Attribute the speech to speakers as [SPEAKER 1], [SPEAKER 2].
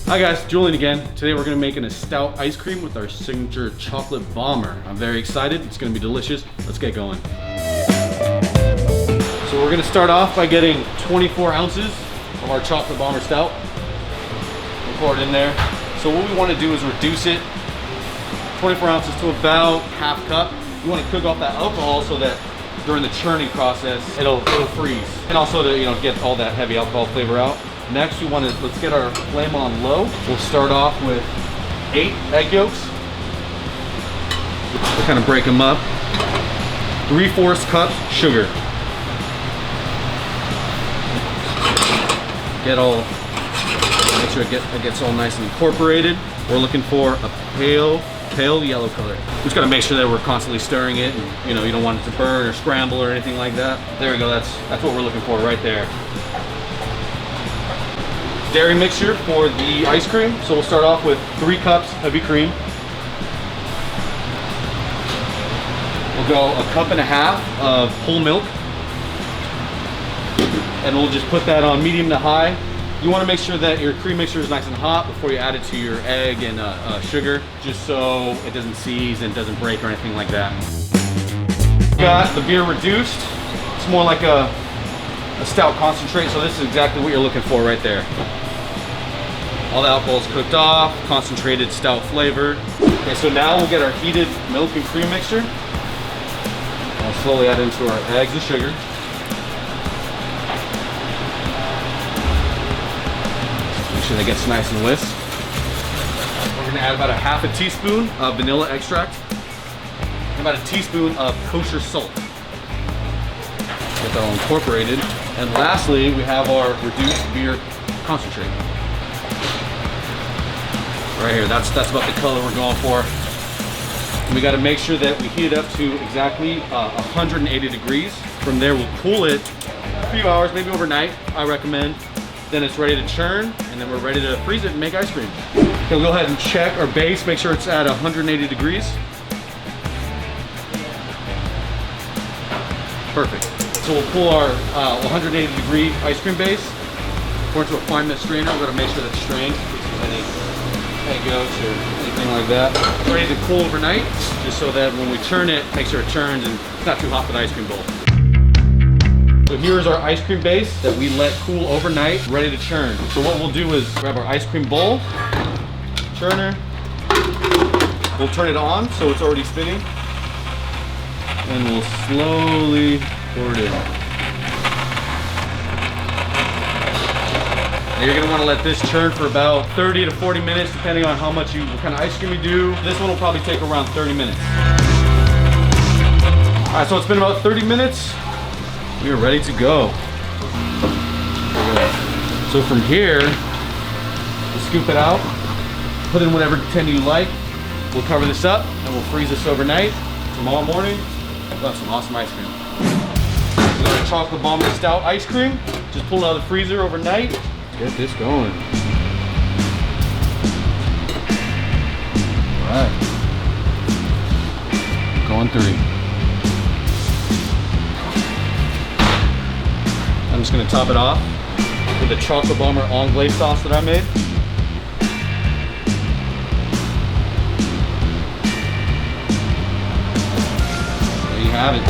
[SPEAKER 1] Hi guys, Julian again. Today we're gonna make a stout ice cream with our signature chocolate bomber. I'm very excited, it's gonna be delicious. Let's get going. So we're gonna start off by getting 24 ounces of our chocolate bomber stout. We'll pour it in there. So what we wanna do is reduce it 24 ounces to about half cup. You wanna cook off that alcohol so that during the churning process, it'll freeze. And also to get all that heavy alcohol flavor out. Next, let's get our flame on low. We'll start off with 8 egg yolks. We'll kind of break them up. 3/4 cups sugar. Make sure it gets all nice and incorporated. We're looking for a pale yellow color. We just gotta make sure that we're constantly stirring it, and you don't want it to burn or scramble or anything like that. There we go. That's what we're looking for right there. Dairy mixture for the ice cream. So we'll start off with 3 cups heavy cream. We'll go 1.5 cups of whole milk. And we'll just put that on medium to high. You want to make sure that your cream mixture is nice and hot before you add it to your egg and sugar, just so it doesn't seize and doesn't break or anything like that. Got the beer reduced. It's more like a stout concentrate, so this is exactly what you're looking for right there. All the alcohol's cooked off, concentrated stout flavor. Okay, so now we'll get our heated milk and cream mixture. I'll slowly add into our eggs and sugar. Make sure that gets nice and whisked. We're gonna add about 1/2 teaspoon of vanilla extract and about 1 teaspoon of kosher salt. Get that all incorporated. And lastly, we have our reduced beer concentrate. Right here, that's about the color we're going for. And we gotta make sure that we heat it up to exactly 180 degrees. From there, we'll cool it a few hours, maybe overnight, I recommend. Then it's ready to churn, and then we're ready to freeze it and make ice cream. Okay, we'll go ahead and check our base, make sure it's at 180 degrees. Perfect. So we'll pull our 180 degree ice cream base, pour it into a fine mist strainer. We're gonna make sure that it's strained, if there's any egg yolks or anything like that. Ready to cool overnight, just so that when we churn it, make sure it churns and it's not too hot for the ice cream bowl. So here's our ice cream base that we let cool overnight, ready to churn. So what we'll do is grab our ice cream bowl, churner. We'll turn it on so it's already spinning. And we'll slowly pour it in. Now you're gonna wanna let this churn for about 30 to 40 minutes, depending on what kind of ice cream you do. This one will probably take around 30 minutes. All right, so it's been about 30 minutes. We are ready to go. So from here, we'll scoop it out, put in whatever container you like. We'll cover this up and we'll freeze this overnight. Tomorrow morning, we'll have some awesome ice cream. We got our chocolate bomber stout ice cream. Just pull it out of the freezer overnight. Get this going. All right. Going 3. I'm just gonna top it off with the chocolate bomber Anglais sauce that I made. There you have it.